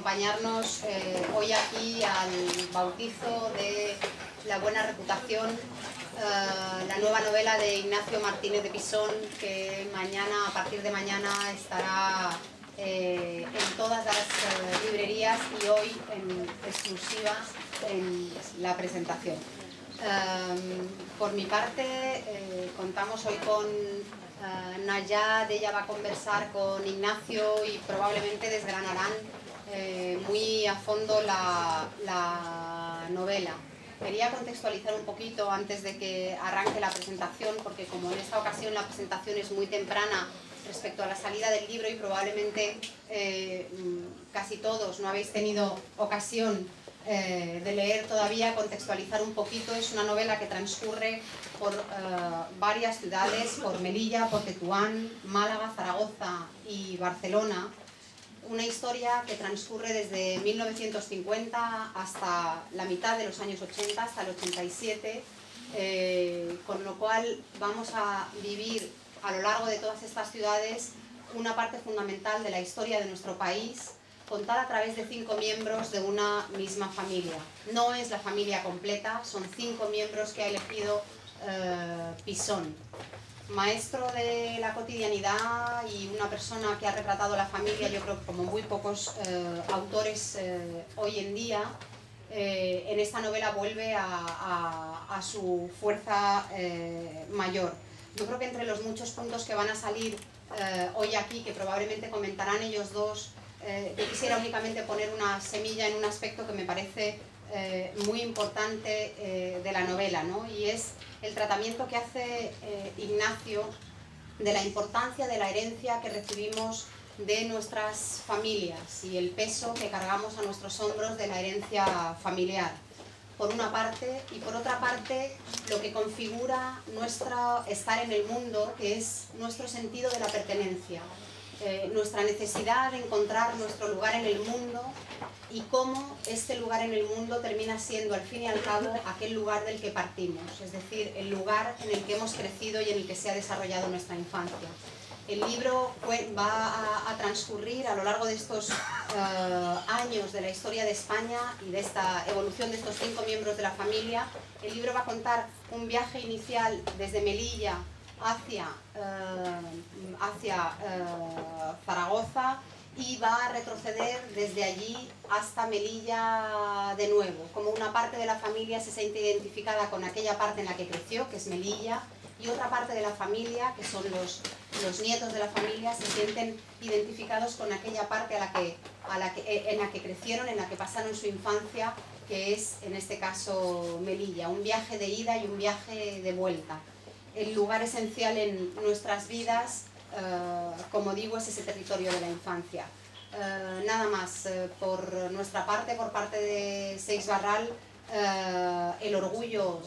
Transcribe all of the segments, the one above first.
acompañarnos hoy aquí al bautizo de La buena reputación, la nueva novela de Ignacio Martínez de Pisón, que mañana, a partir de mañana, estará en todas las librerías y hoy en exclusiva en la presentación. Por mi parte, contamos hoy con Nayad. Ella va a conversar con Ignacio y probablemente desgranarán muy a fondo la novela. Quería contextualizar un poquito antes de que arranque la presentación, porque como en esta ocasión la presentación es muy temprana respecto a la salida del libro y probablemente casi todos no habéis tenido ocasión de leer todavía, contextualizar un poquito. Es una novela que transcurre por varias ciudades, por Melilla, por Tetuán, Málaga, Zaragoza y Barcelona. Una historia que transcurre desde 1950 hasta la mitad de los años 80, hasta el 87, con lo cual vamos a vivir a lo largo de todas estas ciudades una parte fundamental de la historia de nuestro país, contada a través de 5 miembros de una misma familia. No es la familia completa, son 5 miembros que ha elegido Pisón. Maestro de la cotidianidad y una persona que ha retratado la familia, yo creo que como muy pocos autores hoy en día, en esta novela vuelve a su fuerza mayor. Yo creo que entre los muchos puntos que van a salir hoy aquí, que probablemente comentarán ellos dos, yo quisiera únicamente poner una semilla en un aspecto que me parece muy importante de la novela, ¿no? Y es el tratamiento que hace Ignacio de la importancia de la herencia que recibimos de nuestras familias y el peso que cargamos a nuestros hombros de la herencia familiar, por una parte, y por otra parte lo que configura nuestro estar en el mundo, que es nuestro sentido de la pertenencia, nuestra necesidad de encontrar nuestro lugar en el mundo y cómo este lugar en el mundo termina siendo al fin y al cabo aquel lugar del que partimos, es decir, el lugar en el que hemos crecido y en el que se ha desarrollado nuestra infancia. El libro va a transcurrir a lo largo de estos años de la historia de España y de esta evolución de estos 5 miembros de la familia. El libro va a contar un viaje inicial desde Melilla hacia Zaragoza y va a retroceder desde allí hasta Melilla de nuevo. Como una parte de la familia se siente identificada con aquella parte en la que creció, que es Melilla, y otra parte de la familia, que son los nietos de la familia, se sienten identificados con aquella parte en la que crecieron, en la que pasaron su infancia, que es en este caso Melilla. Un viaje de ida y un viaje de vuelta. El lugar esencial en nuestras vidas, como digo, es ese territorio de la infancia. Nada más, por nuestra parte, por parte de Seix Barral, el orgullo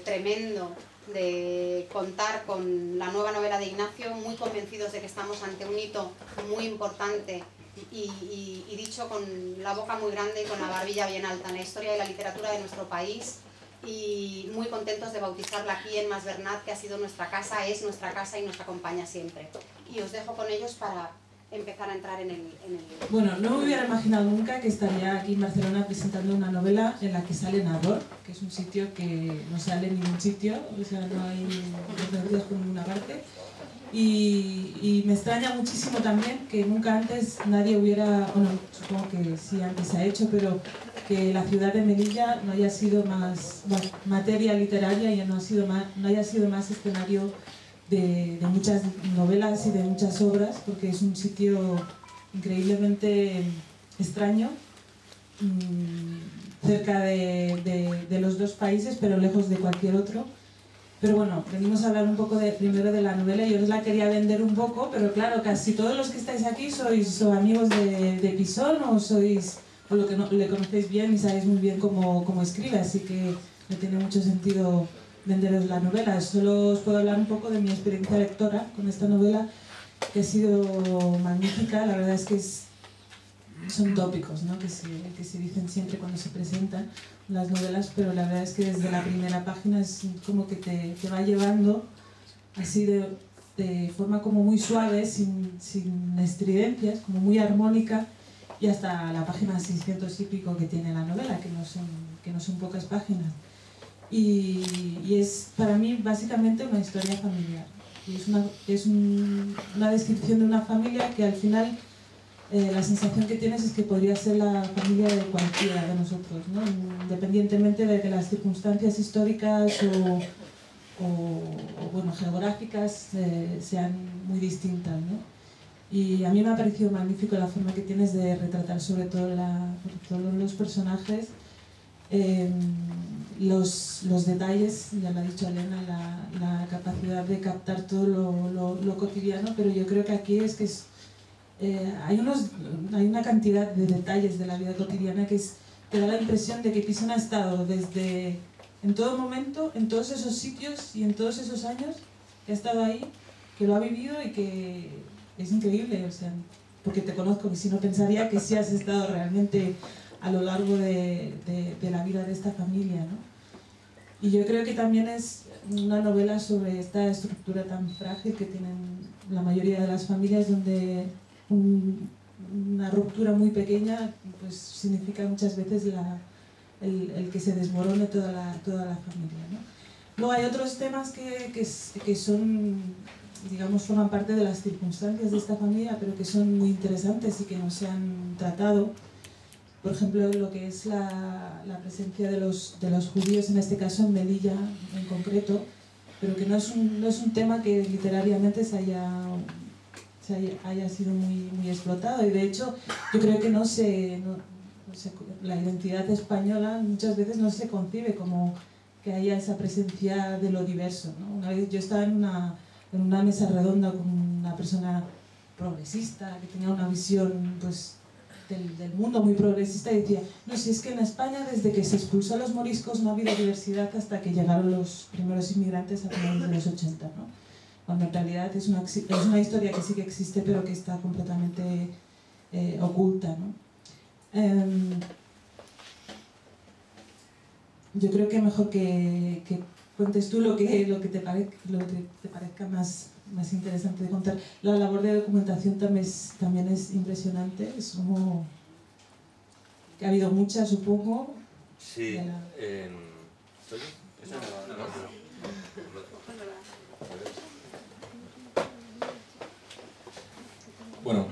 tremendo de contar con la nueva novela de Ignacio, muy convencidos de que estamos ante un hito muy importante y dicho con la boca muy grande y con la barbilla bien alta en la historia de la literatura de nuestro país, y muy contentos de bautizarla aquí en Mas Bernat, que ha sido nuestra casa, es nuestra casa y nos acompaña siempre. Y os dejo con ellos para empezar a entrar en el... Bueno, no me hubiera imaginado nunca que estaría aquí en Barcelona presentando una novela en la que sale Nabor, que es un sitio que no sale en ningún sitio, o sea, no hay referencias por ninguna parte. Y me extraña muchísimo también que nunca antes nadie hubiera, bueno, supongo que sí antes se ha hecho, pero que la ciudad de Melilla no haya sido más materia literaria y no haya sido más escenario de muchas novelas y de muchas obras, porque es un sitio increíblemente extraño, cerca de los dos países, pero lejos de cualquier otro. Pero bueno, venimos a hablar un poco primero de la novela. Yo os la quería vender un poco, pero claro, casi todos los que estáis aquí sois amigos de Pisón o lo que no, le conocéis bien y sabéis muy bien cómo escribe, así que no tiene mucho sentido venderos la novela. Solo os puedo hablar un poco de mi experiencia lectora con esta novela, que ha sido magnífica. La verdad es que son tópicos, ¿no? que se dicen siempre cuando se presentan las novelas, pero la verdad es que desde la primera página es como que te va llevando así de forma como muy suave, sin estridencias, como muy armónica, y hasta la página 600 y pico que tiene la novela, que no son pocas páginas. Y es para mí básicamente una historia familiar. Y es una descripción de una familia que al final la sensación que tienes es que podría ser la familia de cualquiera de nosotros, ¿no? Independientemente de que las circunstancias históricas o bueno, geográficas sean muy distintas, ¿no? Y a mí me ha parecido magnífico la forma que tienes de retratar sobre todo todos los personajes, los detalles, ya lo ha dicho Elena, la capacidad de captar todo lo cotidiano, pero yo creo que aquí hay una cantidad de detalles de la vida cotidiana que da la impresión de que Pisón ha estado en todo momento, en todos esos sitios y en todos esos años que ha estado ahí, que lo ha vivido y que es increíble, o sea, porque te conozco, y si no pensaría que sí has estado realmente a lo largo de la vida de esta familia, ¿no? Y yo creo que también es una novela sobre esta estructura tan frágil que tienen la mayoría de las familias, donde una ruptura muy pequeña pues significa muchas veces el que se desmorone toda la familia, ¿no? Luego hay otros temas que son, digamos, forman parte de las circunstancias de esta familia, pero que son muy interesantes y que no se han tratado. Por ejemplo, lo que es la presencia de los judíos, en este caso en Melilla en concreto, pero que no es un tema que literariamente haya sido muy explotado. Y de hecho, yo creo que la identidad española muchas veces no se concibe como que haya esa presencia de lo diverso, ¿no? Una vez yo estaba en una mesa redonda con una persona progresista que tenía una visión pues del mundo muy progresista y decía, no, si es que en España desde que se expulsó a los moriscos no ha habido diversidad hasta que llegaron los primeros inmigrantes a finales de los 80, ¿no? Cuando en realidad es una historia que sí que existe pero que está completamente oculta, ¿no? Yo creo que mejor que cuentes tú lo que te parezca más interesante de contar. La labor de documentación también es impresionante, es como que ha habido mucha, supongo. Sí. Bueno,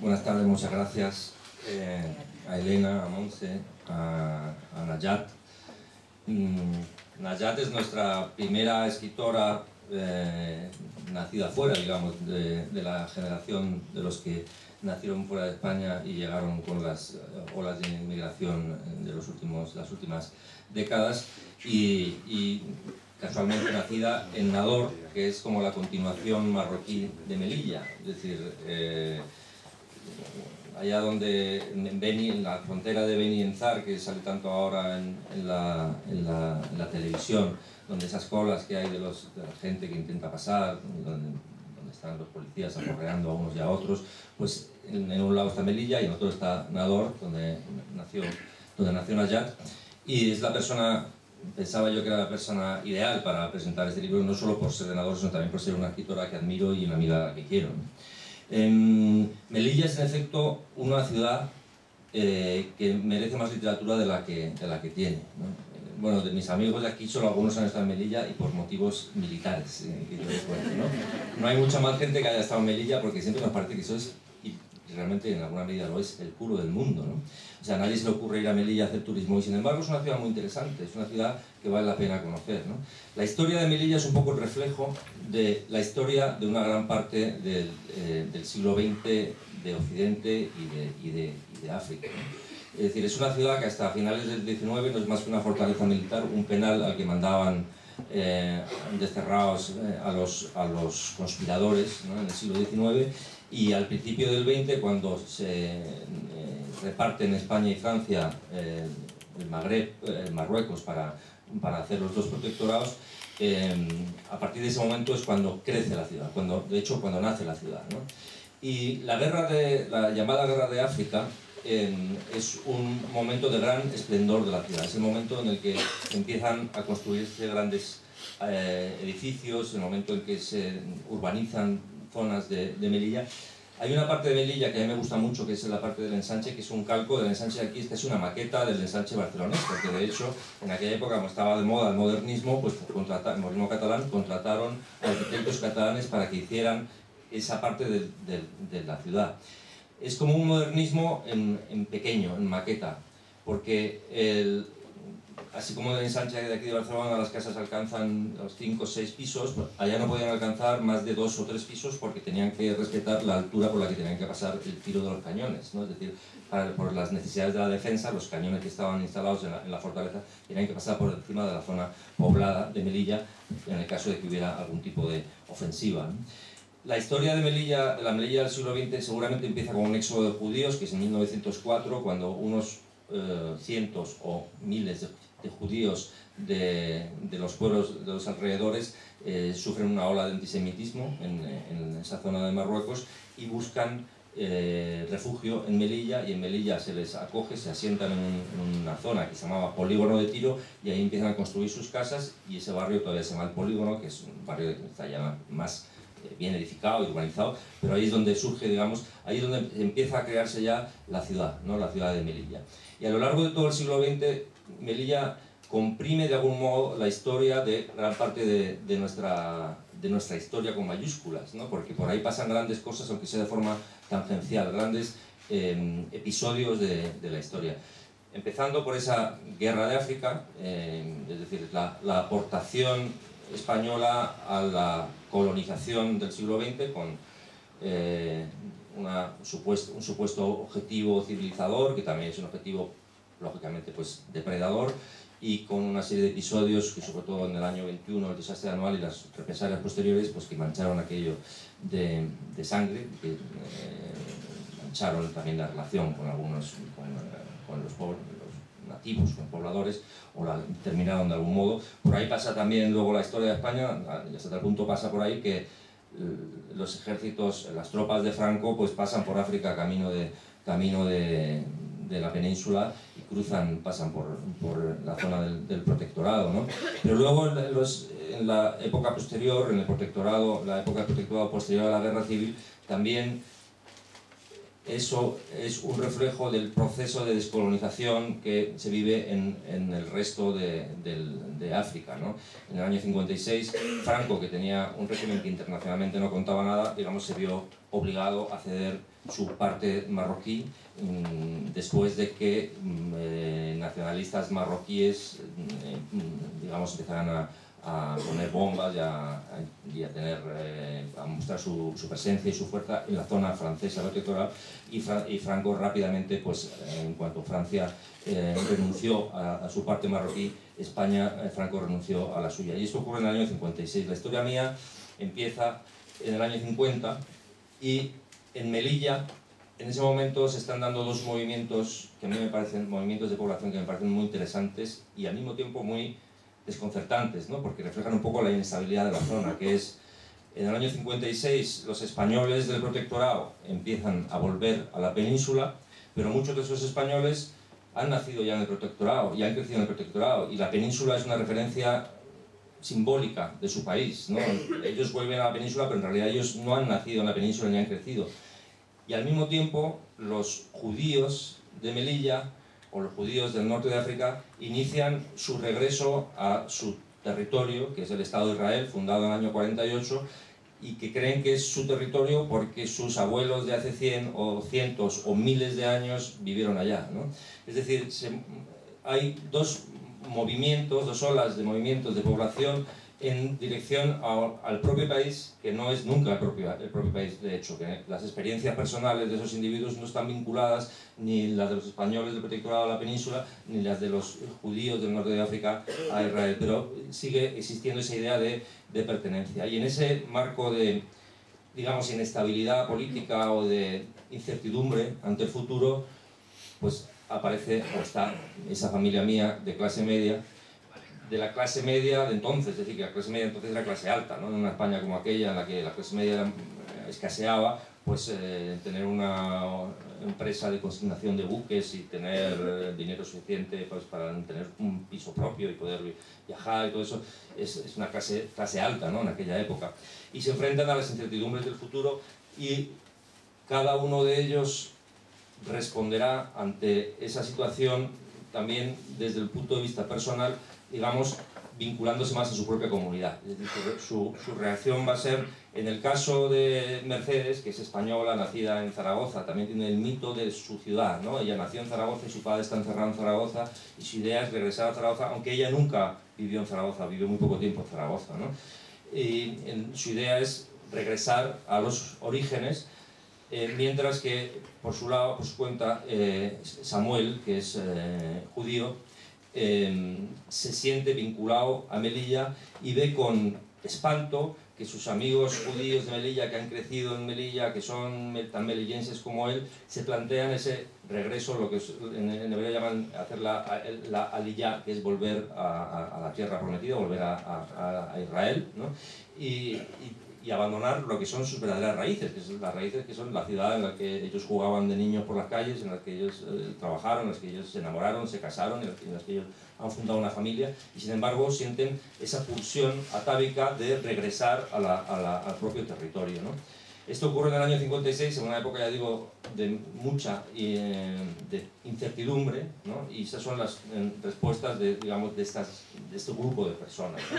buenas tardes, muchas gracias a Elena, a Montse, a Najat. Najat es nuestra primera escritora nacida fuera, digamos, de la generación de los que nacieron fuera de España y llegaron con las olas de inmigración de las últimas décadas y casualmente nacida en Nador, que es como la continuación marroquí de Melilla, es decir, allá donde en la frontera de Beni Enzar, que sale tanto ahora en la televisión, donde esas colas que hay de la gente que intenta pasar, donde están los policías aporreando a unos y a otros, pues en un lado está Melilla y en otro está Nador, donde nació Najat, y es la persona, pensaba yo que era la persona ideal para presentar este libro, no solo por ser de Nador, sino también por ser una escritora que admiro y una amiga que quiero, ¿no? Melilla es en efecto una ciudad que merece más literatura de la que tiene, ¿no? Bueno, de mis amigos de aquí solo algunos han estado en Melilla y por motivos militares, que yo recuerdo, ¿no? No hay mucha más gente que haya estado en Melilla porque siempre nos parece que eso es, y realmente en alguna medida lo es, el culo del mundo, ¿no? O sea, a nadie se le ocurre ir a Melilla a hacer turismo y sin embargo es una ciudad muy interesante, es una ciudad que vale la pena conocer, ¿no? La historia de Melilla es un poco el reflejo de la historia de una gran parte del siglo XX de Occidente y de África, ¿no? Es decir, es una ciudad que hasta finales del XIX no es más que una fortaleza militar, un penal al que mandaban desterrados a los conspiradores, ¿no? En el siglo XIX, y al principio del XX, cuando se reparten España y Francia el Magreb, Marruecos, para hacer los dos protectorados, a partir de ese momento es cuando crece la ciudad, de hecho cuando nace la ciudad, ¿no? Y la llamada Guerra de África es un momento de gran esplendor de la ciudad, es el momento en el que empiezan a construirse grandes edificios, el momento en que se urbanizan zonas de Melilla, Hay una parte de Melilla que a mí me gusta mucho, que es la parte del ensanche, que es un calco del ensanche de aquí, esta es una maqueta del ensanche barcelonés, porque de hecho, en aquella época, como estaba de moda el modernismo, pues el modernismo catalán, contrataron arquitectos catalanes para que hicieran esa parte de la ciudad. Es como un modernismo en pequeño, en maqueta, porque así como en el ensanche de aquí de Barcelona las casas alcanzan los 5 o 6 pisos, pues allá no podían alcanzar más de 2 o 3 pisos porque tenían que respetar la altura por la que tenían que pasar el tiro de los cañones, ¿no? Es decir, por las necesidades de la defensa, los cañones que estaban instalados en la fortaleza tenían que pasar por encima de la zona poblada de Melilla en el caso de que hubiera algún tipo de ofensiva, ¿no? La historia de Melilla, de la Melilla del siglo XX, seguramente empieza con un éxodo de judíos, que es en 1904, cuando unos cientos o miles de judíos de los pueblos de los alrededores sufren una ola de antisemitismo en esa zona de Marruecos y buscan refugio en Melilla, y en Melilla se les acoge, se asientan en una zona que se llamaba Polígono de Tiro, y ahí empiezan a construir sus casas, y ese barrio todavía se llama el Polígono, que es un barrio que está ya más bien edificado y urbanizado, pero ahí es donde surge, digamos, ahí es donde empieza a crearse ya la ciudad, ¿no? La ciudad de Melilla. Y a lo largo de todo el siglo XX, Melilla comprime de algún modo la historia de gran parte de nuestra historia con mayúsculas, ¿no? Porque por ahí pasan grandes cosas, aunque sea de forma tangencial, grandes episodios de la historia. Empezando por esa guerra de África, es decir, la aportación española a la colonización del siglo XX con un supuesto objetivo civilizador, que también es un objetivo, lógicamente, pues, depredador, y con una serie de episodios que, sobre todo en el año 21, el desastre anual y las represalias posteriores, pues, que mancharon aquello de sangre, que mancharon también la relación con algunos, con los pobres, nativos, con pobladores, o la terminaron de algún modo. Por ahí pasa también luego la historia de España, y hasta tal punto pasa por ahí que los ejércitos, las tropas de Franco, pues pasan por África camino de la península y pasan por la zona del protectorado, ¿no? Pero luego en la época posterior, en el protectorado, la época del protectorado posterior a la guerra civil, también eso es un reflejo del proceso de descolonización que se vive en el resto de África, ¿no? En el año 56, Franco, que tenía un régimen que internacionalmente no contaba nada, digamos, se vio obligado a ceder su parte marroquí después de que nacionalistas marroquíes, digamos, empezaran a poner bombas y a mostrar su presencia y su fuerza en la zona francesa protectoral, y Franco rápidamente, pues, en cuanto Francia renunció a su parte marroquí, Franco renunció a la suya. Y esto ocurre en el año 56. La historia mía empieza en el año 50, y en Melilla, en ese momento, se están dando dos movimientos que a mí me parecen movimientos de población que me parecen muy interesantes y al mismo tiempo muy desconcertantes, ¿no? Porque reflejan un poco la inestabilidad de la zona, que es, en el año 56 los españoles del protectorado empiezan a volver a la península, pero muchos de esos españoles han nacido ya en el protectorado y han crecido en el protectorado, y la península es una referencia simbólica de su país, ¿no? Ellos vuelven a la península, pero en realidad ellos no han nacido en la península ni han crecido. Y al mismo tiempo, los judíos de Melilla, o los judíos del norte de África, inician su regreso a su territorio, que es el Estado de Israel, fundado en el año 48, y que creen que es su territorio porque sus abuelos de hace 100 o cientos o miles de años vivieron allá, ¿no? Es decir, hay dos olas de movimientos de población en dirección al propio país, que no es nunca el propio país, de hecho, que las experiencias personales de esos individuos no están vinculadas ni las de los españoles del protectorado de la península, ni las de los judíos del norte de África a Israel, pero sigue existiendo esa idea de pertenencia. Y en ese marco de, digamos, inestabilidad política o de incertidumbre ante el futuro, pues aparece o está esa familia mía de clase media, de la clase media de entonces, es decir, que la clase media entonces era clase alta, ¿no? En una España como aquella, en la que la clase media escaseaba, pues tener una empresa de consignación de buques y tener dinero suficiente, pues, para tener un piso propio y poder viajar y todo eso, es una clase alta, ¿no? En aquella época. Y se enfrentan a las incertidumbres del futuro, y cada uno de ellos responderá ante esa situación también desde el punto de vista personal, digamos, vinculándose más a su propia comunidad. Es decir, su reacción va a ser, en el caso de Mercedes, que es española, nacida en Zaragoza, también tiene el mito de su ciudad, ¿no? Ella nació en Zaragoza y su padre está encerrado en Zaragoza, y su idea es regresar a Zaragoza, aunque ella nunca vivió en Zaragoza, vivió muy poco tiempo en Zaragoza, ¿no? Y su idea es regresar a los orígenes, mientras que, por su lado, por su cuenta, Samuel, que es judío, se siente vinculado a Melilla y ve con espanto que sus amigos judíos de Melilla, que han crecido en Melilla, que son tan melillenses como él, se plantean ese regreso, lo que en hebreo llaman hacer la aliyá, que es volver a la tierra prometida, volver a Israel, ¿no? Y abandonar lo que son sus verdaderas raíces, que son las raíces que son la ciudad en la que ellos jugaban de niños por las calles, en la que ellos trabajaron, en las que ellos se enamoraron, se casaron, en las que ellos han fundado una familia, y sin embargo sienten esa pulsión atávica de regresar al propio territorio, ¿no? Esto ocurre en el año 56, en una época, ya digo, de mucha de incertidumbre, ¿no? Y esas son las respuestas digamos, de este grupo de personas, ¿no?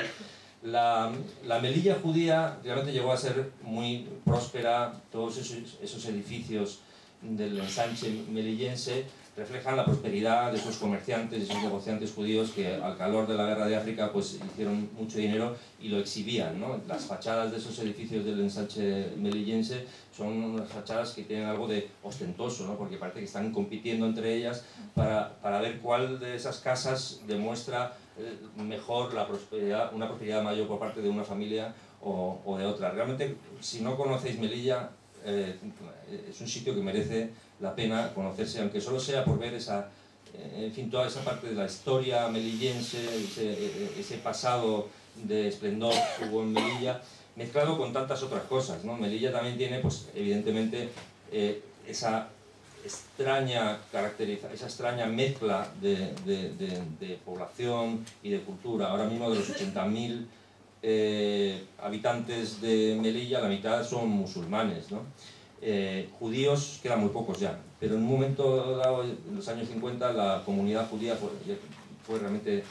La Melilla judía realmente llegó a ser muy próspera. Todos esos edificios del ensanche melillense reflejan la prosperidad de esos comerciantes y esos negociantes judíos que al calor de la guerra de África pues hicieron mucho dinero y lo exhibían, ¿no? Las fachadas de esos edificios del ensanche melillense son unas fachadas que tienen algo de ostentoso, ¿no? Porque parece que están compitiendo entre ellas para ver cuál de esas casas demuestra mejor la prosperidad, una prosperidad mayor por parte de una familia o de otra. Realmente, si no conocéis Melilla, es un sitio que merece la pena conocerse, aunque solo sea por ver en fin, toda esa parte de la historia melillense, ese pasado de esplendor que hubo en Melilla, mezclado con tantas otras cosas, ¿no? Melilla también tiene, pues, evidentemente, esa extraña mezcla de población y de cultura. Ahora mismo, de los 80.000 habitantes de Melilla, la mitad son musulmanes, ¿no? Judíos quedan muy pocos ya, pero en un momento dado, en los años 50, la comunidad judía fue realmente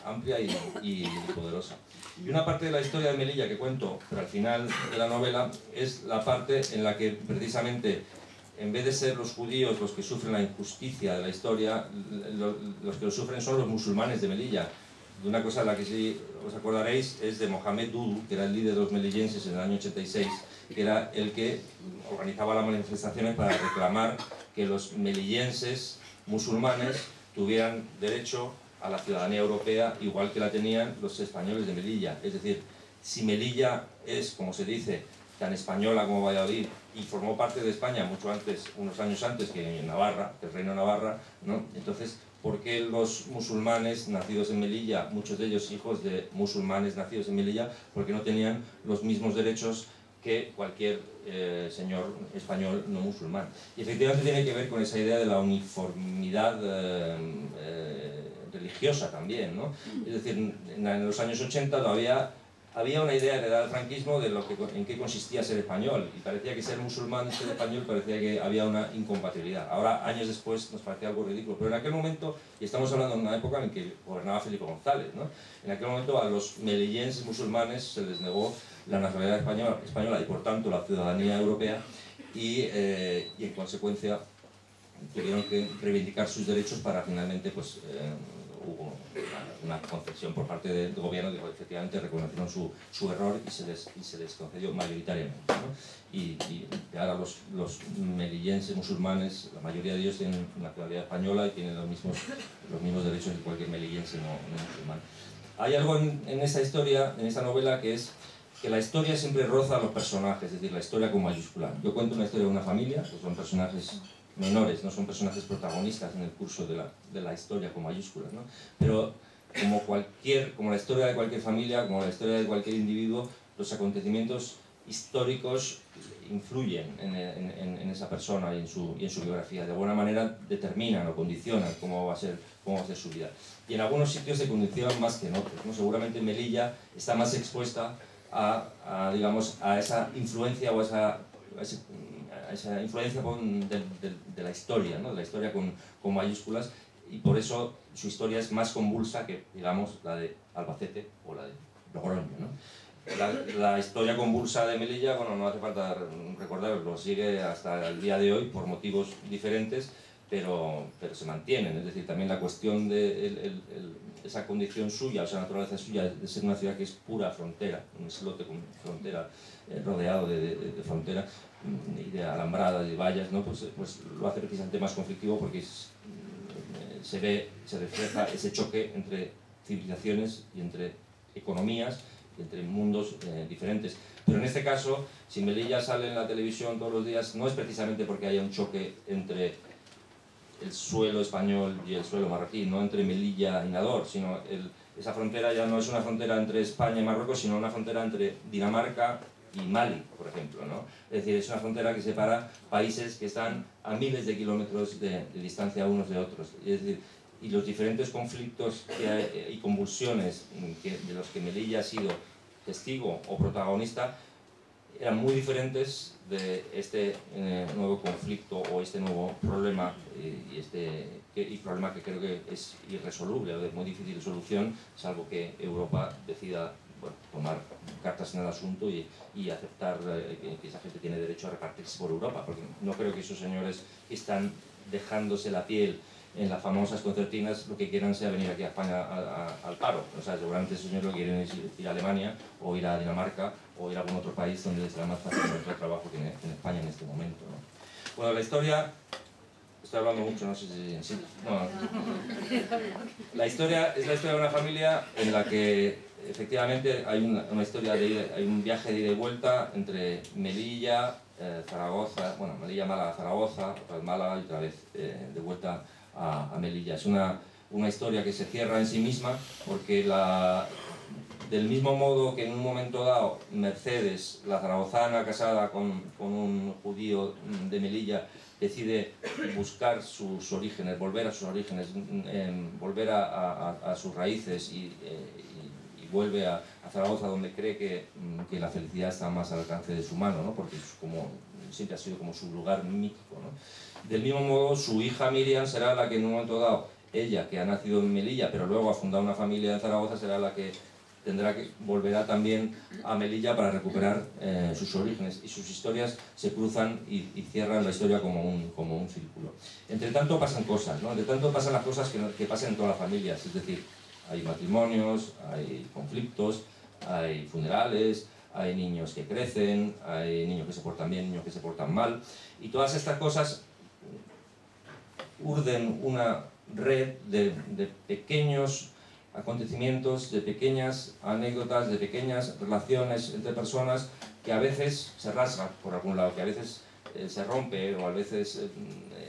amplia y poderosa. Y una parte de la historia de Melilla que cuento, pero al final de la novela, es la parte en la que precisamente, en vez de ser los judíos los que sufren la injusticia de la historia, los que lo sufren son los musulmanes de Melilla. De una cosa a la que sí os acordaréis es de Mohamed Dudu, que era el líder de los melillenses en el año 86, que era el que organizaba las manifestaciones para reclamar que los melillenses musulmanes tuvieran derecho a la ciudadanía europea igual que la tenían los españoles de Melilla. Es decir, si Melilla es, como se dice, tan española como Valladolid y formó parte de España mucho antes, unos años antes que Navarra, que el reino de Navarra, ¿no? Entonces, ¿por qué los musulmanes nacidos en Melilla, muchos de ellos hijos de musulmanes nacidos en Melilla, porque no tenían los mismos derechos que cualquier señor español no musulmán? Y efectivamente tiene que ver con esa idea de la uniformidad religiosa también, ¿no? Es decir, en los años 80 todavía había una idea heredada del franquismo de en qué consistía ser español, y parecía que ser musulmán y ser español parecía que había una incompatibilidad. Ahora, años después, nos parecía algo ridículo, pero en aquel momento, y estamos hablando de una época en que gobernaba Felipe González, ¿no? En aquel momento a los melillenses musulmanes se les negó la nacionalidad española y por tanto la ciudadanía europea, y en consecuencia tuvieron que reivindicar sus derechos para finalmente, pues, hubo una concesión por parte del gobierno que efectivamente reconocieron su error y se les concedió mayoritariamente, ¿no? Y ahora los melillenses musulmanes, la mayoría de ellos tienen nacionalidad española y tienen los mismos derechos que cualquier melillense no musulmán. Hay algo en esta historia, en esta novela, que es que la historia siempre roza a los personajes, es decir, la historia con mayúscula. Yo cuento una historia de una familia, que son personajes menores, no son personajes protagonistas en el curso de la historia con mayúsculas, ¿no? Pero como la historia de cualquier familia, como la historia de cualquier individuo, los acontecimientos históricos influyen en esa persona y en su biografía. De alguna manera determinan o condicionan cómo va a ser su vida. Y en algunos sitios se condicionan más que en otros, ¿no? Seguramente Melilla está más expuesta digamos, a esa influencia o a esa influencia de la historia, ¿no? De la historia con mayúsculas, y por eso su historia es más convulsa que, digamos, la de Albacete o la de Logroño, ¿no? La historia convulsa de Melilla, bueno, no hace falta recordarlo, sigue hasta el día de hoy por motivos diferentes, pero se mantienen. Es decir, también la cuestión de esa condición suya, o esa naturaleza suya de ser una ciudad que es pura frontera, un islote con frontera, rodeado de frontera y de alambradas y vallas, ¿no? Pues lo hace precisamente más conflictivo, porque se refleja ese choque entre civilizaciones y entre economías, entre mundos diferentes. Pero en este caso, si Melilla sale en la televisión todos los días, no es precisamente porque haya un choque entre el suelo español y el suelo marroquí, no entre Melilla y Nador, sino esa frontera ya no es una frontera entre España y Marruecos, sino una frontera entre Dinamarca y Mali, por ejemplo, ¿no? Es decir, es una frontera que separa países que están a miles de kilómetros de distancia unos de otros. Es decir, y los diferentes conflictos y convulsiones de los que Melilla ha sido testigo o protagonista eran muy diferentes de este nuevo conflicto o este nuevo problema, y problema que creo que es irresoluble o de muy difícil solución, salvo que Europa decida, bueno, tomar cartas en el asunto y aceptar que esa gente tiene derecho a repartirse por Europa, porque no creo que esos señores que están dejándose la piel en las famosas concertinas lo que quieran sea venir aquí a España al paro. O sea, seguramente esos señores lo que quieren es ir a Alemania o ir a Dinamarca o ir a algún otro país donde les será más fácil encontrar trabajo que en España en este momento, ¿no? Bueno, la historia... Estoy hablando mucho, no sé si... No. La historia es la historia de una familia en la que efectivamente hay una historia hay un viaje de ida y vuelta entre Melilla, Zaragoza, bueno, Melilla, Málaga, Zaragoza, otra vez Málaga y otra vez de vuelta a Melilla. Es una historia que se cierra en sí misma, porque del mismo modo que en un momento dado Mercedes, la zaragozana casada con un judío de Melilla, decide buscar sus orígenes, volver a sus orígenes, volver a sus raíces y vuelve a Zaragoza, donde cree que la felicidad está más al alcance de su mano, ¿no? Porque siempre ha sido como su lugar mítico, ¿no? Del mismo modo, su hija Miriam será la que en un momento dado, ella que ha nacido en Melilla pero luego ha fundado una familia en Zaragoza, será la que volverá también a Melilla para recuperar sus orígenes, y sus historias se cruzan y cierran la historia como un círculo. Entre tanto pasan cosas, ¿no? Entre tanto pasan las cosas que pasan en todas las familias, es decir, hay matrimonios, hay conflictos, hay funerales, hay niños que crecen, hay niños que se portan bien, niños que se portan mal, y todas estas cosas urden una red de pequeños acontecimientos, de pequeñas anécdotas, de pequeñas relaciones entre personas que a veces se rasgan por algún lado, que a veces se rompe o a veces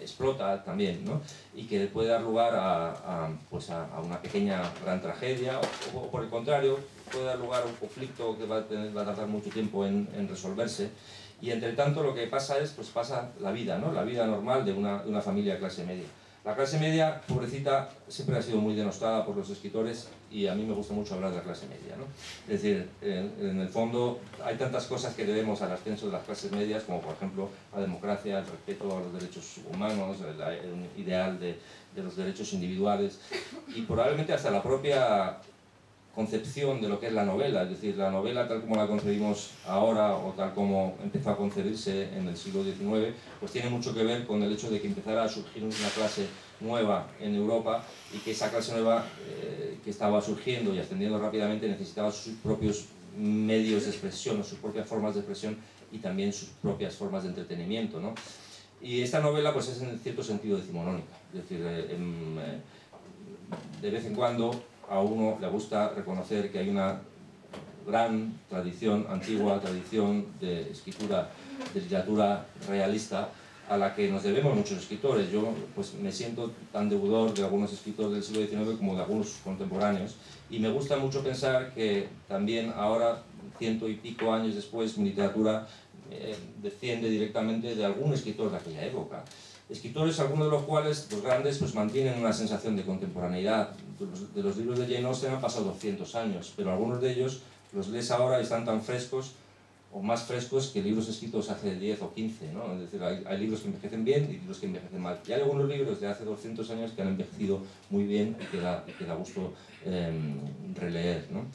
explota también, ¿no? Y que puede dar lugar a una pequeña gran tragedia, o por el contrario, puede dar lugar a un conflicto que va a tardar mucho tiempo en resolverse. Y entre tanto lo que pasa pasa la vida, ¿no? La vida normal de una familia de clase media. La clase media, pobrecita, siempre ha sido muy denostada por los escritores, y a mí me gusta mucho hablar de la clase media, ¿no? Es decir, en el fondo hay tantas cosas que debemos al ascenso de las clases medias, como por ejemplo la democracia, el respeto a los derechos humanos, el ideal de los derechos individuales, y probablemente hasta la propia concepción de lo que es la novela. Es decir, la novela tal como la concebimos ahora o tal como empezó a concebirse en el siglo XIX, pues tiene mucho que ver con el hecho de que empezara a surgir una clase nueva en Europa, y que esa clase nueva que estaba surgiendo y ascendiendo rápidamente necesitaba sus propios medios de expresión, o sus propias formas de expresión, y también sus propias formas de entretenimiento, ¿no? Y esta novela pues es en cierto sentido decimonónica. Es decir, de vez en cuando a uno le gusta reconocer que hay una gran tradición, antigua tradición de escritura, de literatura realista, a la que nos debemos muchos escritores. Yo pues me siento tan deudor de algunos escritores del siglo XIX como de algunos contemporáneos, y me gusta mucho pensar que también ahora, 100 y pico años después, mi literatura desciende directamente de algún escritor de aquella época. Escritores, algunos de los cuales, los grandes, pues mantienen una sensación de contemporaneidad. De los libros de Jane Austen han pasado 200 años, pero algunos de ellos los lees ahora y están tan frescos o más frescos que libros escritos hace 10 o 15, ¿no? Es decir, hay libros que envejecen bien y libros que envejecen mal. Y hay algunos libros de hace 200 años que han envejecido muy bien y que da gusto releer, ¿no?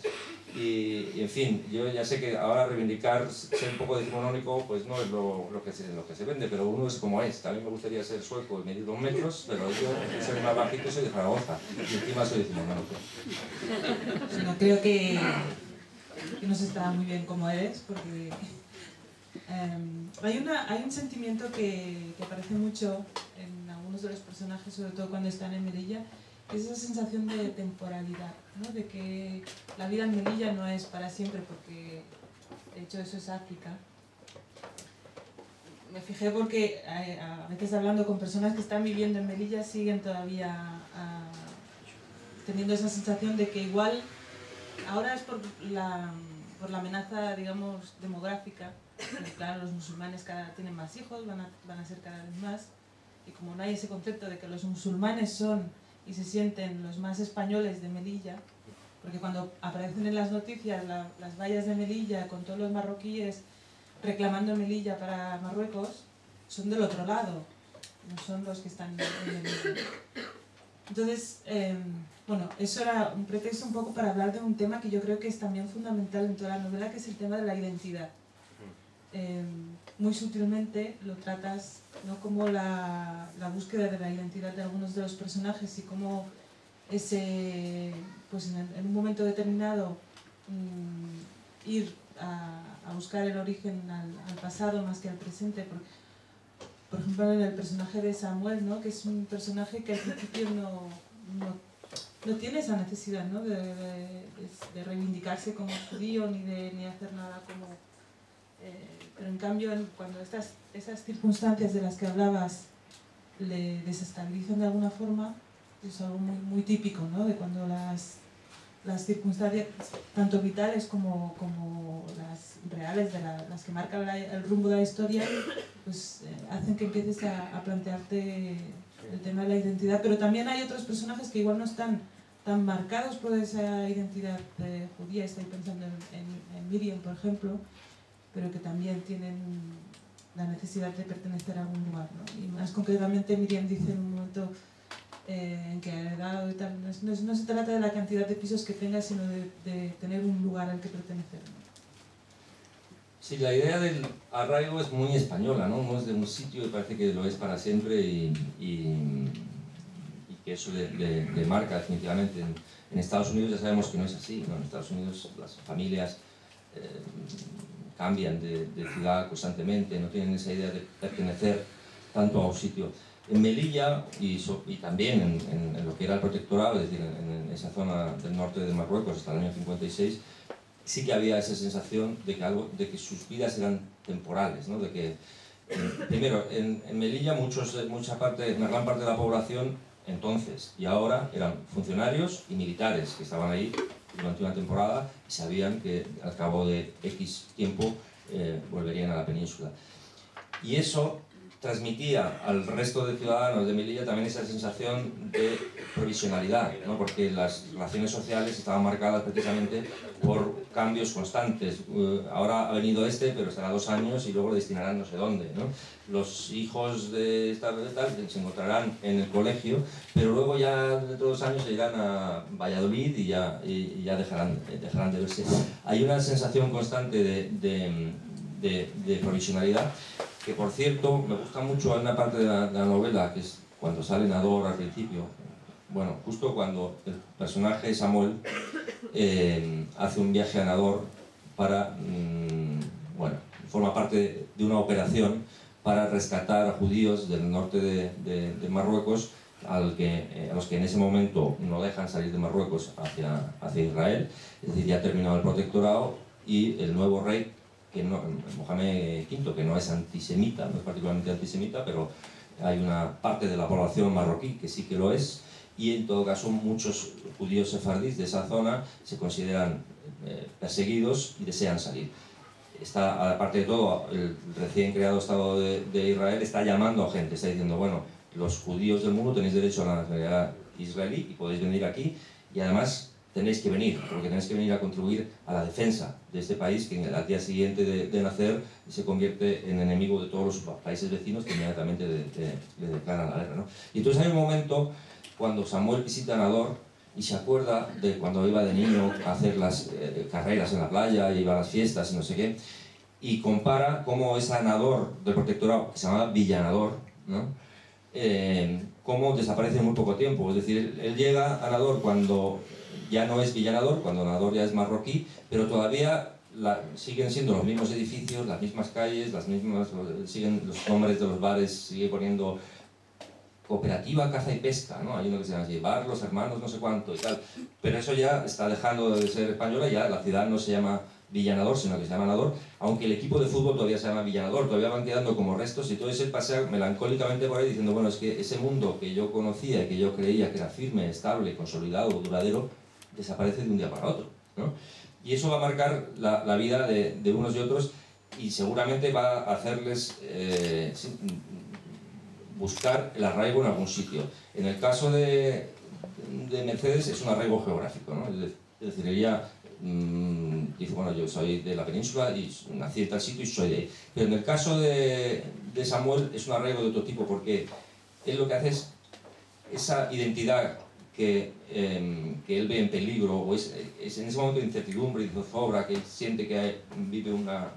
Y en fin, yo ya sé que ahora reivindicar ser un poco decimonónico pues no es lo que se vende, pero uno es como es. También me gustaría ser sueco y medir 2 metros, pero yo, ser más bajito, soy de Zaragoza y encima soy decimonónico. No, creo que no se está muy bien como eres, porque hay un sentimiento que aparece mucho en algunos de los personajes, sobre todo cuando están en Melilla, que es esa sensación de temporalidad, ¿no? De que la vida en Melilla no es para siempre, porque de hecho eso es África. Me fijé porque a veces hablando con personas que están viviendo en Melilla siguen todavía teniendo esa sensación de que igual ahora es por la amenaza, digamos, demográfica, que claro, los musulmanes tienen más hijos, van a ser cada vez más, y como no hay ese concepto de que los musulmanes son y se sienten los más españoles de Melilla, porque cuando aparecen en las noticias las vallas de Melilla con todos los marroquíes reclamando Melilla para Marruecos, son del otro lado, no son los que están en Melilla. Entonces, bueno, eso era un pretexto un poco para hablar de un tema que yo creo que es también fundamental en toda la novela, que es el tema de la identidad. Muy sutilmente lo tratas, ¿no? Como la búsqueda de la identidad de algunos de los personajes y cómo pues en un momento determinado ir a buscar el origen al pasado más que al presente. Por ejemplo, en el personaje de Samuel, ¿no? Que es un personaje que al principio no tiene esa necesidad, ¿no? de reivindicarse como judío ni de hacer nada como... pero en cambio, cuando esas circunstancias de las que hablabas le desestabilizan de alguna forma, es algo muy, muy típico, ¿no? De cuando las circunstancias, tanto vitales como las reales, las que marcan el rumbo de la historia, pues hacen que empieces a plantearte el tema de la identidad. Pero también hay otros personajes que igual no están tan marcados por esa identidad judía. Estoy pensando en Miriam, por ejemplo, pero que también tienen la necesidad de pertenecer a algún lugar, ¿no? Y más concretamente Miriam dice en un momento en que ha heredado y tal, no se trata de la cantidad de pisos que tenga, sino de tener un lugar al que pertenecer, ¿no? Sí, la idea del arraigo es muy española, ¿no? No es de un sitio y parece que lo es para siempre y que eso le marca definitivamente. En Estados Unidos ya sabemos que no es así, ¿no? En Estados Unidos las familias cambian de ciudad constantemente, no tienen esa idea de pertenecer tanto a un sitio. En Melilla y también en lo que era el protectorado, es decir, en esa zona del norte de Marruecos hasta el año 56, sí que había esa sensación de que sus vidas eran temporales, ¿no? De que, primero, en Melilla una gran parte de la población entonces y ahora eran funcionarios y militares que estaban ahí durante una temporada y sabían que al cabo de X tiempo volverían a la península. Y eso transmitía al resto de ciudadanos de Melilla también esa sensación de provisionalidad, ¿no? Porque las relaciones sociales estaban marcadas precisamente por cambios constantes. Ahora ha venido pero estará 2 años y luego lo destinarán no sé dónde, ¿no? Los hijos de tal se encontrarán en el colegio, pero luego ya dentro de 2 años se irán a Valladolid y ya dejarán de verse. Hay una sensación constante de provisionalidad, que por cierto me gusta mucho en una parte de la novela, que es cuando sale Nador al principio. Bueno, justo cuando el personaje Samuel hace un viaje a Nador para, forma parte de una operación para rescatar a judíos del norte de Marruecos, a los que en ese momento no dejan salir de Marruecos hacia Israel. Es decir, ya ha terminado el protectorado y el nuevo rey, Mohamed V, que no es antisemita, no es particularmente antisemita, pero hay una parte de la población marroquí que sí que lo es, y en todo caso muchos judíos sefardíes de esa zona se consideran perseguidos y desean salir. Aparte de todo, el recién creado Estado de Israel está llamando a gente, está diciendo, bueno, los judíos del mundo tenéis derecho a la nacionalidad israelí y podéis venir aquí, y además tenéis que venir, porque tenéis que venir a contribuir a la defensa de este país que al día siguiente de nacer se convierte en enemigo de todos los países vecinos que inmediatamente le declaran la guerra, ¿no? Y entonces hay un momento cuando Samuel visita a Nador y se acuerda de cuando iba de niño a hacer las carreras en la playa, iba a las fiestas y no sé qué, y compara cómo esa Nador del protectorado, que se llamaba Villanador, ¿no? Cómo desaparece en muy poco tiempo. Es decir, él llega a Nador cuando ya no es Villanador, cuando Nador ya es marroquí, pero todavía siguen siendo los mismos edificios, las mismas calles, siguen los nombres de los bares, sigue poniendo Cooperativa Caza y Pesca, ¿no? Hay uno que se llama así, Bar Los Hermanos no sé cuánto y tal, pero eso ya está dejando de ser española, ya la ciudad no se llama Villanador, sino que se llama Nador, aunque el equipo de fútbol todavía se llama Villanador, todavía van quedando como restos, y todo ese pasea melancólicamente por ahí diciendo, bueno, es que ese mundo que yo conocía y que yo creía que era firme, estable, consolidado, duradero, desaparece de un día para otro, ¿no? Y eso va a marcar la vida de unos y otros, y seguramente va a hacerles buscar el arraigo en algún sitio. En el caso de Mercedes es un arraigo geográfico, ¿no? Es decir, ella dice, bueno, yo soy de la península y nací en tal sitio y soy de ahí. Pero en el caso de Samuel es un arraigo de otro tipo, porque él lo que hace es esa identidad que él ve en peligro, o es en ese momento de incertidumbre y de zozobra, que él siente que vive una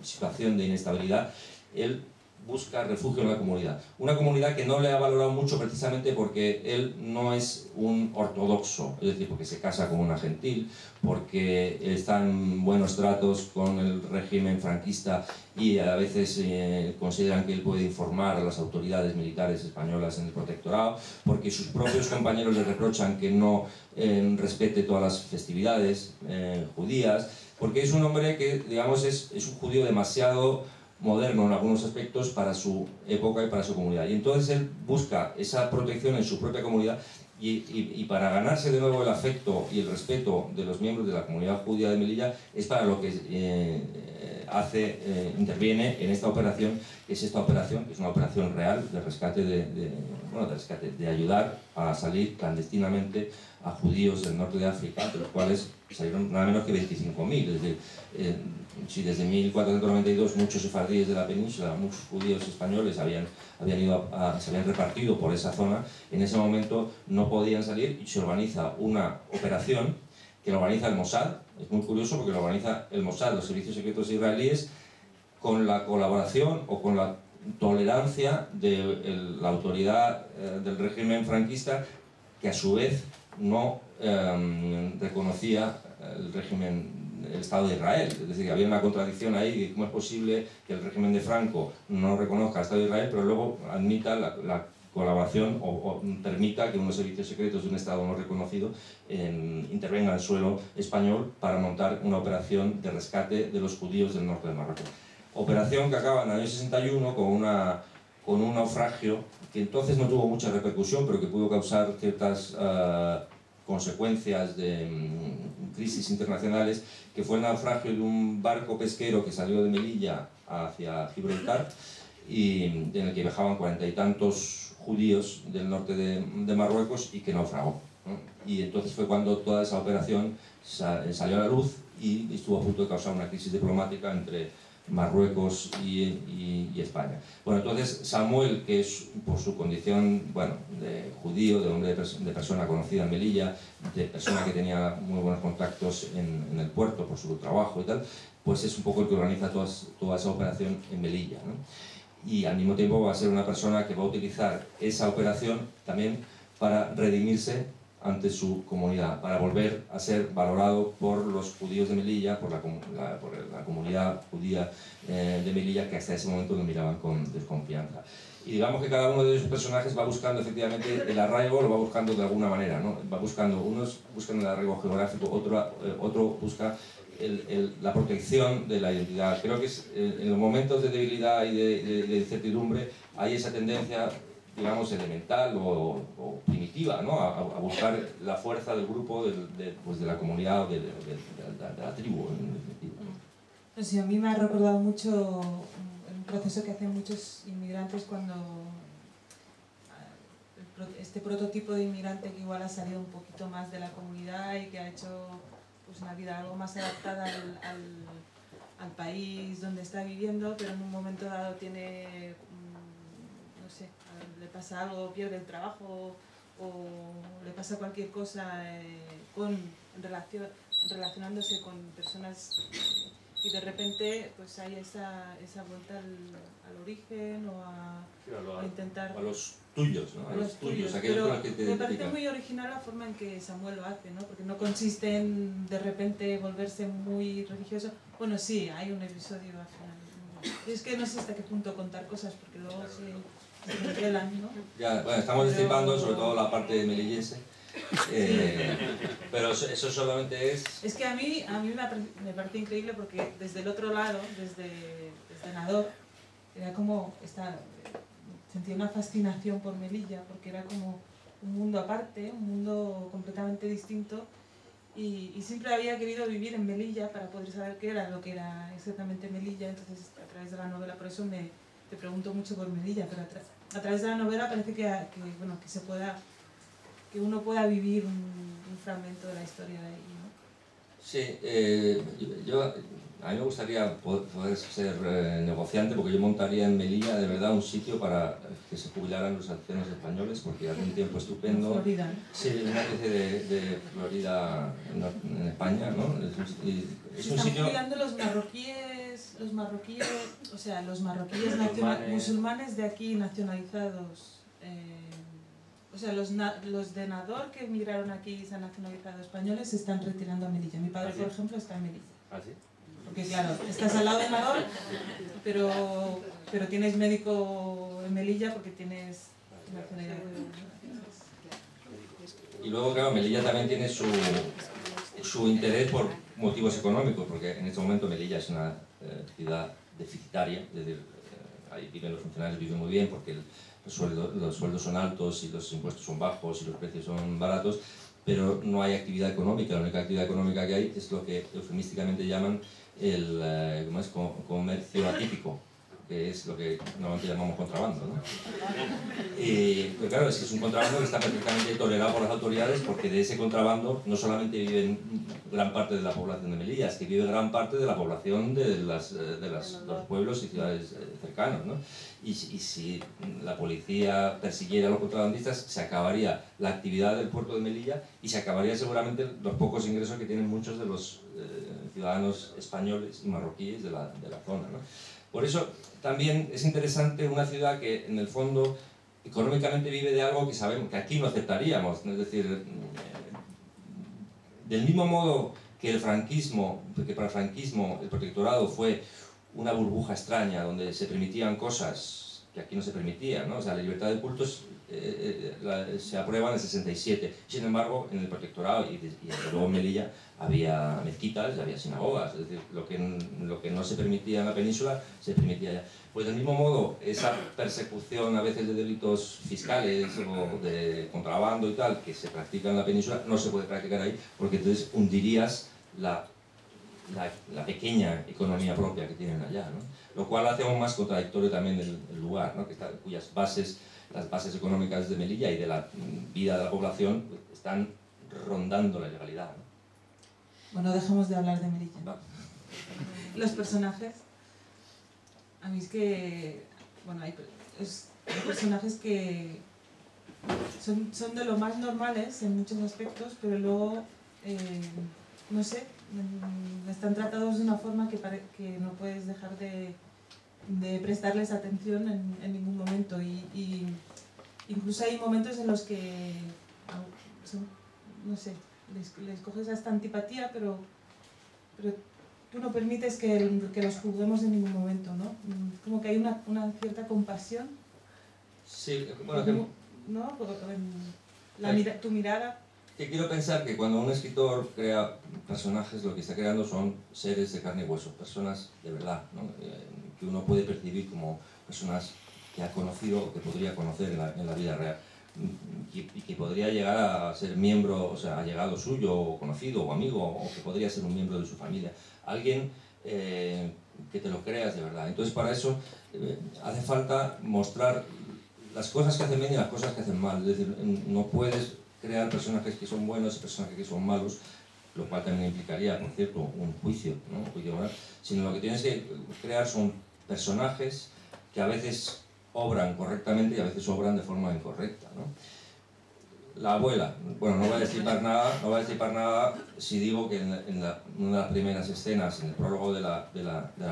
situación de inestabilidad, él busca refugio en la comunidad. Una comunidad que no le ha valorado mucho precisamente porque él no es un ortodoxo, es decir, porque se casa con una gentil, porque está en buenos tratos con el régimen franquista y a veces consideran que él puede informar a las autoridades militares españolas en el protectorado, porque sus propios compañeros le reprochan que no respete todas las festividades judías, porque es un hombre que, digamos, es un judío demasiado moderno en algunos aspectos para su época y para su comunidad. Y entonces él busca esa protección en su propia comunidad y para ganarse de nuevo el afecto y el respeto de los miembros de la comunidad judía de Melilla es para lo que interviene en esta operación, que es una operación real de rescate, de ayudar a salir clandestinamente a judíos del norte de África, de los cuales salieron nada menos que 25.000, es decir, si desde 1492 muchos sefardíes de la península, muchos judíos españoles se habían repartido por esa zona, en ese momento no podían salir y se organiza una operación que lo organiza el Mossad. Es muy curioso porque lo organiza el Mossad, los servicios secretos israelíes, con la colaboración o con la tolerancia de la autoridad del régimen franquista, que a su vez no reconocía el Estado de Israel. Es decir, que había una contradicción ahí de cómo es posible que el régimen de Franco no reconozca el Estado de Israel, pero luego admita la colaboración o permita que unos servicios secretos de un Estado no reconocido intervengan en el suelo español para montar una operación de rescate de los judíos del norte de Marruecos. Operación que acaba en el año 61 con un naufragio que entonces no tuvo mucha repercusión, pero que pudo causar ciertas consecuencias de crisis internacionales, que fue el naufragio de un barco pesquero que salió de Melilla hacia Gibraltar y en el que viajaban 40 y tantos judíos del norte de Marruecos y que naufragó, ¿no? Y entonces fue cuando toda esa operación salió a la luz y estuvo a punto de causar una crisis diplomática entre Marruecos y España. Bueno, entonces Samuel, que es por su condición, bueno, de judío, de hombre de persona conocida en Melilla, de persona que tenía muy buenos contactos en el puerto por su trabajo y tal, pues es un poco el que organiza toda esa operación en Melilla, ¿no? Y al mismo tiempo va a ser una persona que va a utilizar esa operación también para redimirse ante su comunidad, para volver a ser valorado por los judíos de Melilla, por la comunidad judía de Melilla, que hasta ese momento lo miraban con desconfianza. Y digamos que cada uno de esos personajes va buscando efectivamente el arraigo, lo va buscando de alguna manera, ¿no? Unos buscan el arraigo geográfico, otro busca la protección de la identidad. Creo que en los momentos de debilidad y de incertidumbre hay esa tendencia, digamos, elemental o primitiva, ¿no? a buscar la fuerza del grupo, de la comunidad o de la tribu, en definitiva. No sé, a mí me ha recordado mucho un proceso que hacen muchos inmigrantes cuando este prototipo de inmigrante que igual ha salido un poquito más de la comunidad y que ha hecho pues, una vida algo más adaptada al país donde está viviendo, pero en un momento dado tiene, no sé, le pasa algo, pierde el trabajo o le pasa cualquier cosa relacionándose con personas y de repente pues hay esa vuelta al origen o a intentar... A los tuyos, ¿no? A los tuyos, pero que me parece muy original la forma en que Samuel lo hace, ¿no? Porque no consiste en de repente volverse muy religioso. Bueno, sí, hay un episodio al final. Es que no sé hasta qué punto contar cosas porque luego se revelan, ¿no? Ya, bueno, estamos destripando sobre todo la parte melillense. Pero eso solamente es... Es que a mí me parece increíble porque desde el otro lado, desde Nador, era como sentía una fascinación por Melilla porque era como un mundo aparte, un mundo completamente distinto y siempre había querido vivir en Melilla para poder saber qué era lo que era exactamente Melilla. Entonces a través de la novela, por eso te pregunto mucho por Melilla, pero a través de la novela parece que uno pueda vivir un fragmento de la historia de ahí, ¿no? Sí, a mí me gustaría poder ser negociante porque yo montaría en Melilla de verdad un sitio para que se jubilaran los ancianos españoles porque hace un tiempo estupendo. Florida, ¿no? Sí, una especie de Florida en España, ¿no? Es un están sitio... jubilando los marroquíes, o sea, los marroquíes musulmanes de aquí nacionalizados. O sea, los de Nador que emigraron aquí y se han nacionalizado españoles se están retirando a Melilla. Mi padre, ¿Ah, sí? por ejemplo, está en Melilla. ¿Ah, sí? Porque claro, estás al lado de Nador, pero tienes médico en Melilla porque tienes nacionalidad. Y luego, claro, Melilla también tiene su interés por motivos económicos, porque en este momento Melilla es una ciudad deficitaria, es decir, ahí viven los funcionarios, viven muy bien porque los sueldos son altos y los impuestos son bajos y los precios son baratos, pero no hay actividad económica. La única actividad económica que hay es lo que eufemísticamente llaman el comercio atípico, que es lo que normalmente llamamos contrabando, ¿no? Pero claro, es que es un contrabando que está perfectamente tolerado por las autoridades porque de ese contrabando no solamente viven gran parte de la población de Melilla, es que vive gran parte de la población de los pueblos y ciudades cercanos, ¿no? Y si la policía persiguiera a los contrabandistas, se acabaría la actividad del puerto de Melilla y se acabaría seguramente los pocos ingresos que tienen muchos de los ciudadanos españoles y marroquíes de la zona, ¿no? Por eso también es interesante una ciudad que en el fondo económicamente vive de algo que sabemos que aquí no aceptaríamos, es decir, del mismo modo que el franquismo, porque para el franquismo el protectorado fue una burbuja extraña donde se permitían cosas que aquí no se permitían, ¿no? O sea, la libertad de cultos se aprueba en el 67, sin embargo en el protectorado y luego en Melilla había mezquitas, había sinagogas, es decir, lo que no se permitía en la península se permitía allá. Pues del mismo modo, esa persecución a veces de delitos fiscales o de contrabando y tal, que se practica en la península, no se puede practicar ahí, porque entonces hundirías la pequeña economía propia que tienen allá, ¿no? Lo cual hace aún más contradictorio también el lugar, ¿no? Cuyas bases, las bases económicas de Melilla y de la vida de la población están rondando la ilegalidad, ¿no? Bueno, dejemos de hablar de Melilla. Va. Los personajes, a mí es que, bueno, hay personajes que son de lo más normales en muchos aspectos, pero luego, no sé, están tratados de una forma que no puedes dejar de prestarles atención en ningún momento y incluso hay momentos en los que no sé, les coges hasta antipatía, pero tú no permites que los juzguemos en ningún momento, ¿no? Como que hay una cierta compasión. Sí, bueno, ¿no? Tu mirada. Que quiero pensar que cuando un escritor crea personajes, lo que está creando son seres de carne y hueso, personas de verdad, ¿no? Que uno puede percibir como personas que ha conocido o que podría conocer en la vida real. Y que podría llegar a ser miembro, o sea, allegado suyo, o conocido, o amigo, o que podría ser un miembro de su familia. Alguien que te lo creas de verdad. Entonces, para eso hace falta mostrar las cosas que hacen bien y las cosas que hacen mal. Es decir, no puedes crear personajes que son buenos y personajes que son malos, lo cual también implicaría, por cierto, un juicio, ¿no? Un juicio moral, sino lo que tienes que crear son personajes que a veces obran correctamente y a veces obran de forma incorrecta, ¿no? La abuela, bueno, no voy a destripar nada si digo que en una de las primeras escenas, en el prólogo de la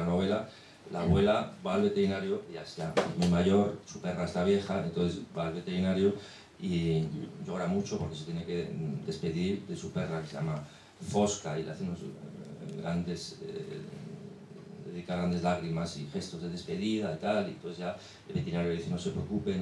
novela, la abuela va al veterinario, ya está muy mayor, su perra está vieja, entonces va al veterinario y llora mucho porque se tiene que despedir de su perra, que se llama Fosca, y le hace unos dedica grandes lágrimas y gestos de despedida y tal, y entonces ya el veterinario le dice no se preocupe,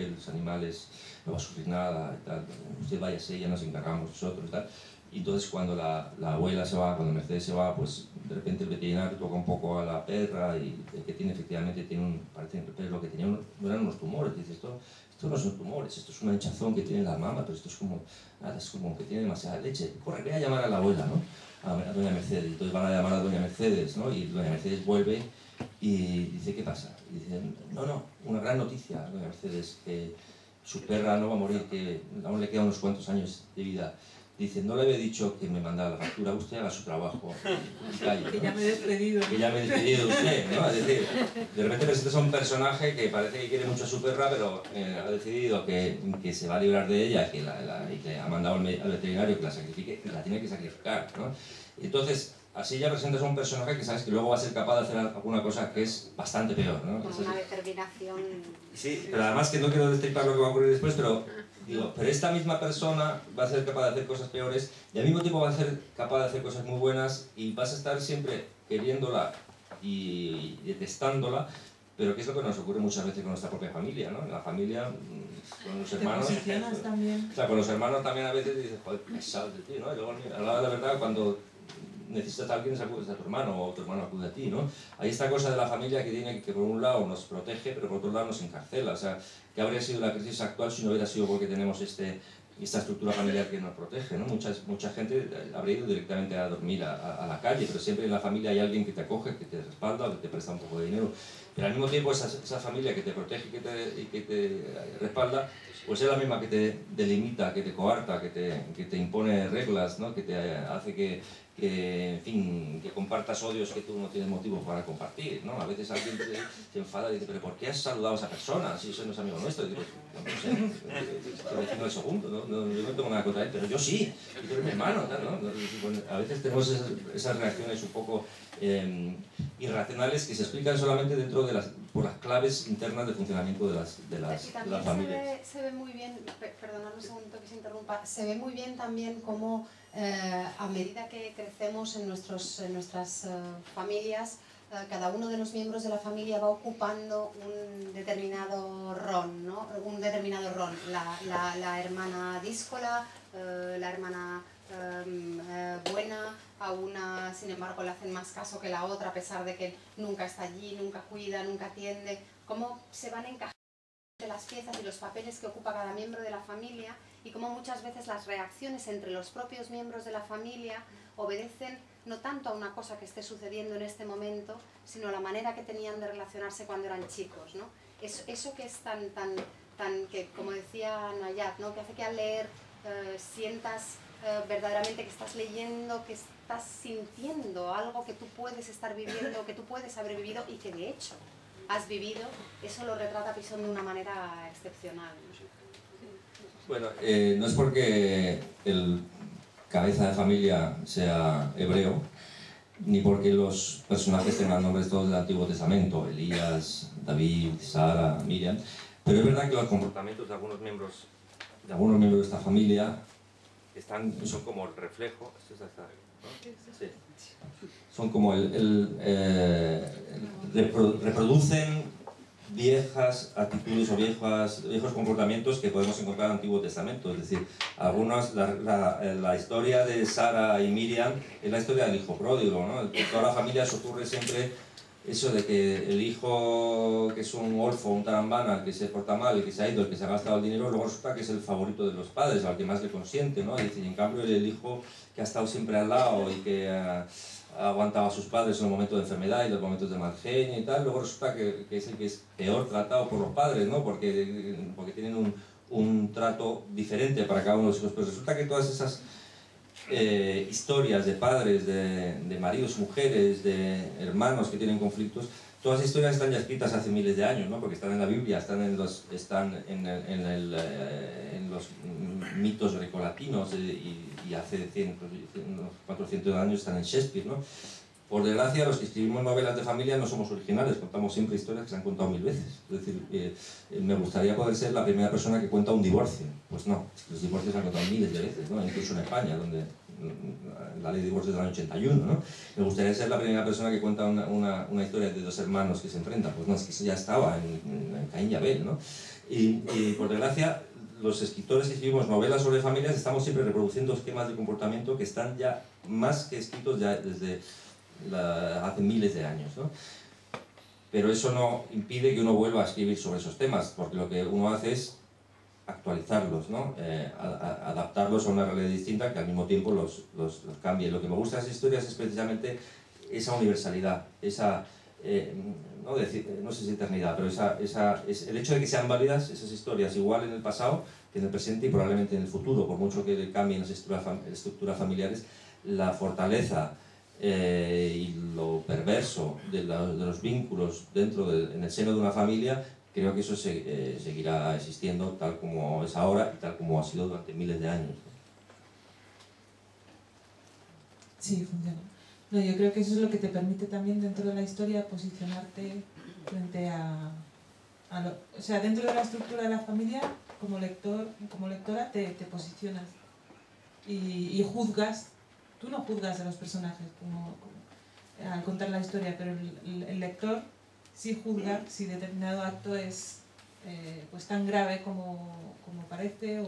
los animales no va a sufrir nada y tal, usted váyase, ya nos encargamos nosotros y tal. Y entonces cuando la abuela se va, cuando Mercedes se va, pues de repente el veterinario toca un poco a la perra y que tiene efectivamente, parece que lo que tenía no eran unos tumores, dice esto no son tumores, esto es una hinchazón que tiene la mama, pero esto es como, nada, es como que tiene demasiada leche, corre, ve a llamar a la abuela, ¿no? A doña Mercedes, entonces van a llamar a doña Mercedes, ¿no? Y doña Mercedes vuelve y dice, ¿qué pasa? Y dicen, no, una gran noticia, doña Mercedes, que su perra no va a morir, que aún le quedan unos cuantos años de vida. Dice, no le había dicho que me mandara la factura, usted haga su trabajo y calle, ¿no? Que ya me he despedido. Que ya me he despedido de usted, ¿no? Es decir, de repente presentas a un personaje que parece que quiere mucho a su perra, pero ha decidido que se va a librar de ella y que ha mandado al veterinario que la sacrifique, y la tiene que sacrificar, ¿no? Y entonces, así ya presentas a un personaje que sabes que luego va a ser capaz de hacer alguna cosa que es bastante peor, ¿no? Con una determinación... Sí, pero además que no quiero destripar lo que va a ocurrir después, pero digo, pero esta misma persona va a ser capaz de hacer cosas peores y al mismo tiempo va a ser capaz de hacer cosas muy buenas y vas a estar siempre queriéndola y detestándola, pero que es lo que nos ocurre muchas veces con nuestra propia familia, ¿no? En la familia, con los hermanos... ¿Te posicionas también? O sea, con los hermanos también a veces dices, joder, pesado de ti, ¿no? Y luego, a la hora de la verdad, cuando necesitas a alguien, acudes a tu hermano o tu hermano acude a ti, ¿no? Hay esta cosa de la familia que tiene que por un lado nos protege, pero por otro lado nos encarcela. O sea, ¿qué habría sido la crisis actual si no hubiera sido porque tenemos esta estructura familiar que nos protege, ¿no? Mucha gente habría ido directamente a dormir a la calle, pero siempre en la familia hay alguien que te acoge, que te respalda o que te presta un poco de dinero. Pero al mismo tiempo esa familia que te protege y que te respalda, pues es la misma que te delimita, que te coarta, que te impone reglas, ¿no? Que te hace que, en fin, que compartas odios que tú no tienes motivo para compartir, ¿no? A veces alguien te enfada y dice, pero ¿por qué has saludado a esa persona si ese no es amigo nuestro? Y digo, no sé, estoy vecino del segundo, ¿no? Yo no tengo nada contra él, pero yo sí, y tú eres mi hermano, ¿no? Bueno, a veces tenemos esas reacciones un poco irracionales que se explican solamente por las claves internas de funcionamiento de las familias. Se ve muy bien, perdonad un segundo que se interrumpa, se ve muy bien también cómo a medida que crecemos en nuestras familias, cada uno de los miembros de la familia va ocupando un determinado rol, ¿no? Un determinado rol. La hermana díscola, la hermana buena, a una sin embargo le hacen más caso que la otra a pesar de que nunca está allí, nunca cuida, nunca atiende. Cómo se van encajando las piezas y los papeles que ocupa cada miembro de la familia y cómo muchas veces las reacciones entre los propios miembros de la familia obedecen no tanto a una cosa que esté sucediendo en este momento, sino a la manera que tenían de relacionarse cuando eran chicos, ¿no? Eso que es tan que, como decía Nayat, ¿no? Que hace que al leer sientas verdaderamente que estás leyendo, que estás sintiendo algo que tú puedes estar viviendo, que tú puedes haber vivido y que de hecho has vivido, eso lo retrata Pisón de una manera excepcional. Bueno, no es porque el cabeza de familia sea hebreo, ni porque los personajes tengan nombres todos del Antiguo Testamento, Elías, David, Sara, Miriam, pero es verdad que los comportamientos de algunos miembros de esta familia son como el reflejo, ¿no? Sí. Son como reproducen viejas actitudes o viejos comportamientos que podemos encontrar en el Antiguo Testamento. Es decir, la historia de Sara y Miriam es la historia del hijo pródigo, ¿no? En toda la familia se ocurre siempre eso de que el hijo que es un golfo, un tarambana, que se porta mal, el que se ha ido, el que se ha gastado el dinero, luego resulta que es el favorito de los padres, al que más le consiente, ¿no? Y en cambio el hijo que ha estado siempre al lado y que ha aguantado a sus padres en los momentos de enfermedad y los momentos de mal genio y tal, luego resulta que es el que es peor tratado por los padres, ¿no? Porque tienen un trato diferente para cada uno de los hijos, pero resulta que todas esas historias de padres, de maridos, mujeres, de hermanos que tienen conflictos, todas las historias están ya escritas hace miles de años, ¿no? Porque están en la Biblia, están en los mitos grecolatinos y hace 400 años están en Shakespeare, ¿no? Por desgracia, los que escribimos novelas de familia no somos originales, contamos siempre historias que se han contado 1000 veces. Es decir, me gustaría poder ser la primera persona que cuenta un divorcio. Pues no, los divorcios se han contado miles de veces, ¿no? Incluso en España, donde la ley de divorcios es del año 81, ¿no? Me gustaría ser la primera persona que cuenta una historia de dos hermanos que se enfrentan. Pues no, es que eso ya estaba en Caín y Abel, ¿no? Y por desgracia, los escritores que escribimos novelas sobre familias estamos siempre reproduciendo esquemas de comportamiento que están ya más que escritos ya desde hace miles de años, ¿no? Pero eso no impide que uno vuelva a escribir sobre esos temas, porque lo que uno hace es actualizarlos, ¿no? Adaptarlos a una realidad distinta que al mismo tiempo los cambie. Lo que me gusta de esas historias es precisamente esa universalidad, esa, no sé si eternidad, pero el hecho de que sean válidas esas historias igual en el pasado que en el presente y probablemente en el futuro, por mucho que cambien las estructuras familiares, la fortaleza y lo perverso de los vínculos en el seno de una familia, creo que eso seguirá existiendo tal como es ahora y tal como ha sido durante miles de años. Sí, funciona. No, yo creo que eso es lo que te permite también dentro de la historia posicionarte frente o sea, dentro de la estructura de la familia, como lector, como lectora, te posicionas y juzgas. Tú no juzgas a los personajes al contar la historia, pero el lector sí juzga si determinado acto es pues tan grave como parece.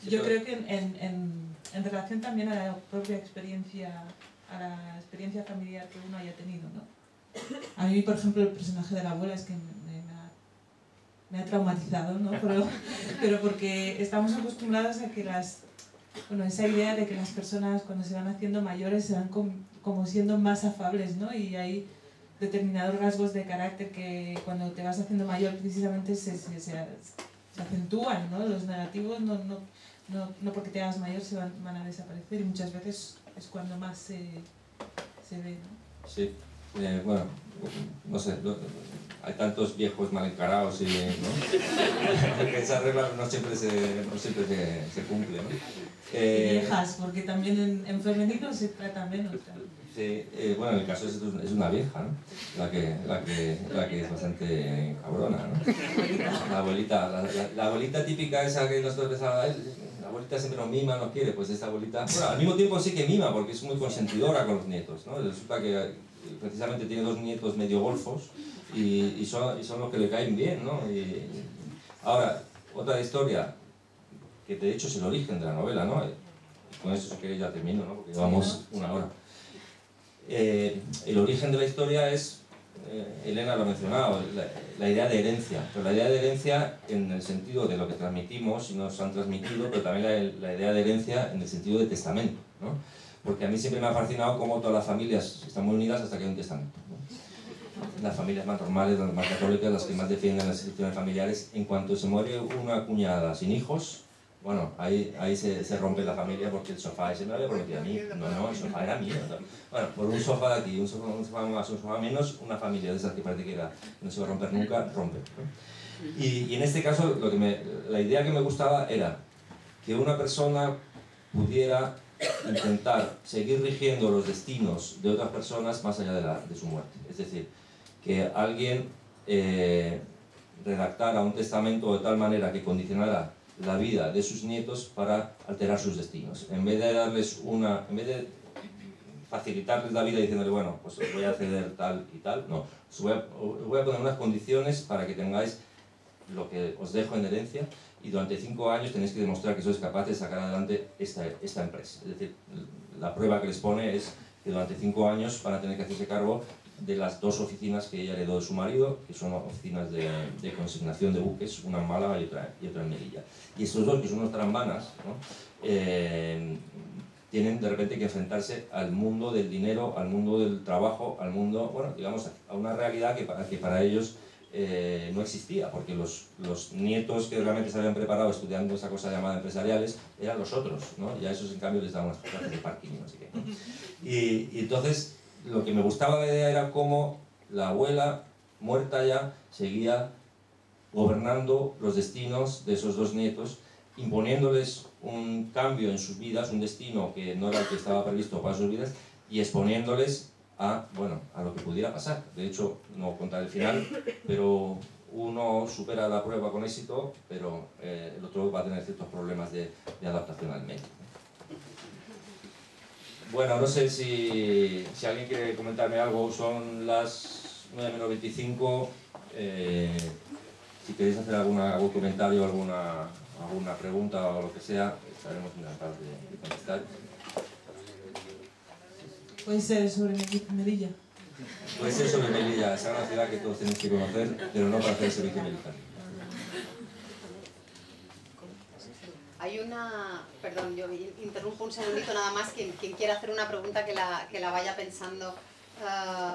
Sí, yo creo que en relación también a la propia experiencia, a la experiencia familiar que uno haya tenido, ¿no? A mí, por ejemplo, el personaje de la abuela es que me ha traumatizado, ¿no? Pero porque estamos acostumbrados a que esa idea de que las personas cuando se van haciendo mayores se van como siendo más afables, ¿no? Y hay determinados rasgos de carácter que cuando te vas haciendo mayor precisamente se acentúan, ¿no? Los negativos no porque te hagas mayor se van a desaparecer y muchas veces es cuando más se ve, ¿no? Sí, bueno, no sé, hay tantos viejos mal encarados y, ¿no? que esa regla no siempre se cumple, ¿no? Y viejas, porque también en femenino se trata menos, claro. Sí, bueno, en el caso es una vieja, ¿no? La que es bastante cabrona, ¿no? La abuelita típica esa que nosotros pensábamos, la abuelita siempre nos mima, nos quiere, pues esta abuelita, bueno, al mismo tiempo sí que mima, porque es muy consentidora con los nietos, ¿no? Resulta que precisamente tiene 2 nietos medio golfos y son los que le caen bien, ¿no? Ahora, otra historia, que de hecho es el origen de la novela, ¿no? Y con eso si queréis ya termino, ¿no? Porque llevamos 1 hora. El origen de la historia es, Elena lo ha mencionado, la idea de herencia, pero la idea de herencia en el sentido de lo que transmitimos y nos han transmitido, pero también la idea de herencia en el sentido de testamento, ¿no? Porque a mí siempre me ha fascinado cómo todas las familias están muy unidas hasta que hay un testamento, ¿no? Las familias más normales, las más católicas, las que más defienden las instituciones familiares, en cuanto se muere una cuñada sin hijos, bueno, ahí se rompe la familia porque el sofá ese me lo había prometido a mí. No, el sofá era mío. Bueno, por un sofá de aquí, un sofá más, un sofá menos, una familia de esas que parece que no se va a romper nunca, rompe, ¿no? Y en este caso, la idea que me gustaba era que una persona pudiera intentar seguir rigiendo los destinos de otras personas más allá de su muerte. Es decir, que alguien redactara un testamento de tal manera que condicionara la vida de sus nietos para alterar sus destinos. En vez de facilitarles la vida diciéndole, bueno, pues os voy a ceder tal y tal, no, os voy a poner unas condiciones para que tengáis lo que os dejo en herencia y durante 5 años tenéis que demostrar que sois capaces de sacar adelante esta empresa. Es decir, la prueba que les pone es que durante 5 años van a tener que hacerse cargo de las 2 oficinas que ella heredó de su marido, que son oficinas de consignación de buques, una en Málaga y otra en Melilla. Y estos 2, que son unos trambanas, ¿no? tienen de repente que enfrentarse al mundo del dinero, al mundo del trabajo, al mundo, bueno, digamos, a una realidad que para ellos no existía, porque los nietos que realmente se habían preparado estudiando esa cosa llamada empresariales eran los otros, ¿no? Y a esos en cambio les daban unas clases de parking y no sé qué, ¿no? Y entonces lo que me gustaba la idea era cómo la abuela, muerta ya, seguía gobernando los destinos de esos dos nietos, imponiéndoles un cambio en sus vidas, un destino que no era el que estaba previsto para sus vidas, y exponiéndoles a, bueno, a lo que pudiera pasar. De hecho, no contar el final, pero uno supera la prueba con éxito, pero el otro va a tener ciertos problemas de adaptación al medio. Bueno, no sé si alguien quiere comentarme algo. Son las 9:25. Si queréis hacer algún comentario, alguna pregunta o lo que sea, estaremos encantados de contestar. Puede ser sobre Melilla. Puede ser sobre Melilla, es una ciudad que todos tenéis que conocer, pero no para hacer el servicio militar. Hay una... Perdón, yo interrumpo un segundito nada más. Quien quiera hacer una pregunta que la vaya pensando.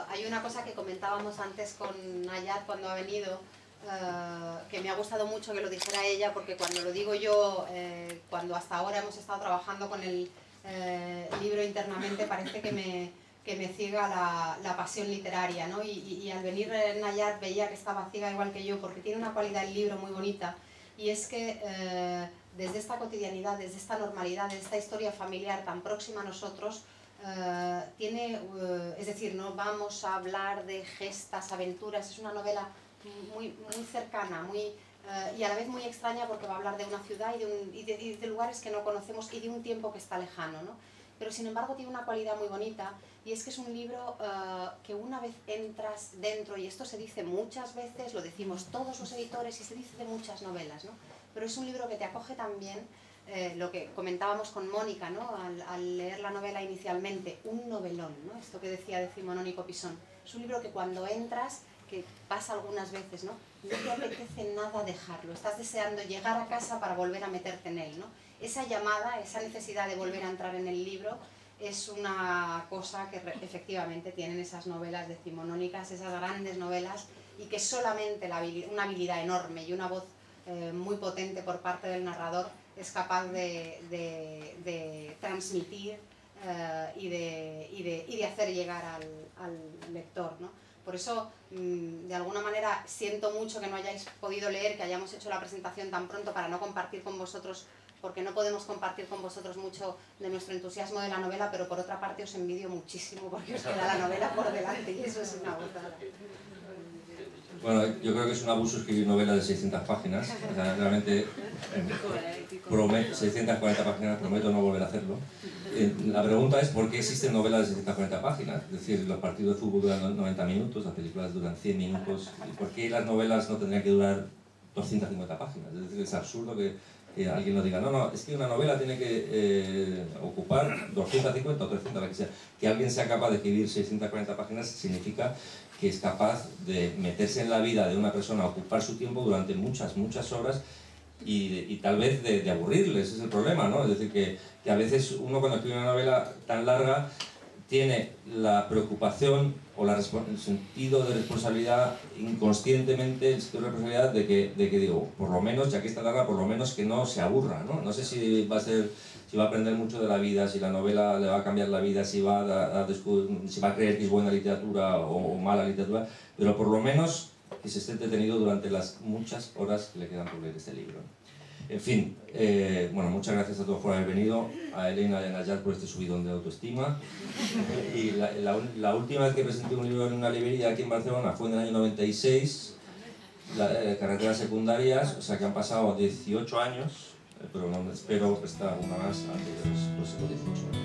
Hay una cosa que comentábamos antes con Nayar cuando ha venido, que me ha gustado mucho que lo dijera ella, porque cuando lo digo yo, cuando hasta ahora hemos estado trabajando con el libro internamente, parece que me ciega la pasión literaria, ¿no? Y al venir Nayar veía que estaba ciega igual que yo, porque tiene una cualidad el libro muy bonita, y es que desde esta cotidianidad, desde esta normalidad, desde esta historia familiar tan próxima a nosotros, es decir, no vamos a hablar de gestas, aventuras, es una novela muy cercana, y a la vez muy extraña, porque va a hablar de una ciudad y de lugares que no conocemos y de un tiempo que está lejano, ¿no? Pero sin embargo tiene una cualidad muy bonita, y es que es un libro que una vez entras dentro, y esto se dice muchas veces, lo decimos todos los editores y se dice de muchas novelas, ¿no? Pero es un libro que te acoge también, lo que comentábamos con Mónica, ¿no? Al leer la novela inicialmente, un novelón, ¿no? Esto que decía decimonónico Pisón. Es un libro que cuando entras, que pasa algunas veces, ¿no? No te apetece nada dejarlo, estás deseando llegar a casa para volver a meterte en él, ¿no? Esa llamada, esa necesidad de volver a entrar en el libro es una cosa que efectivamente tienen esas novelas decimonónicas, esas grandes novelas, y que solamente una habilidad enorme y una voz muy potente por parte del narrador es capaz de transmitir y de hacer llegar al lector, ¿no? Por eso, de alguna manera, siento mucho que no hayáis podido leer, que hayamos hecho la presentación tan pronto para no compartir con vosotros, porque no podemos compartir con vosotros mucho de nuestro entusiasmo de la novela, pero por otra parte os envidio muchísimo porque os queda la novela por delante y eso es una gozada. Bueno, yo creo que es un abuso escribir novelas de 600 páginas, o sea, realmente 640 páginas, prometo no volver a hacerlo. La pregunta es ¿por qué existen novelas de 640 páginas? Es decir, los partidos de fútbol duran 90 minutos, las películas duran 100 minutos, ¿y por qué las novelas no tendrían que durar 250 páginas? Es decir, es absurdo que alguien nos diga, no, es que una novela tiene que ocupar 250 o 300, la que sea. Que alguien sea capaz de escribir 640 páginas significa que es capaz de meterse en la vida de una persona, ocupar su tiempo durante muchas horas y tal vez de aburrirles, ese es el problema, ¿no? Es decir, que a veces uno cuando escribe una novela tan larga tiene la preocupación o el sentido de responsabilidad inconscientemente, el sentido de responsabilidad de que digo, por lo menos, ya que está larga, por lo menos que no se aburra, ¿no? No sé si va a aprender mucho de la vida, si la novela le va a cambiar la vida, si va a creer que es buena literatura o mala literatura, pero por lo menos que se esté entretenido durante las muchas horas que le quedan por leer este libro. En fin, bueno, muchas gracias a todos por haber venido, a Elena y a Nayar por este subidón de autoestima. Y la última vez que presenté un libro en una librería aquí en Barcelona fue en el año 96, carreteras secundarias, o sea que han pasado 18 años, pero no espero estar una más antes de los 18.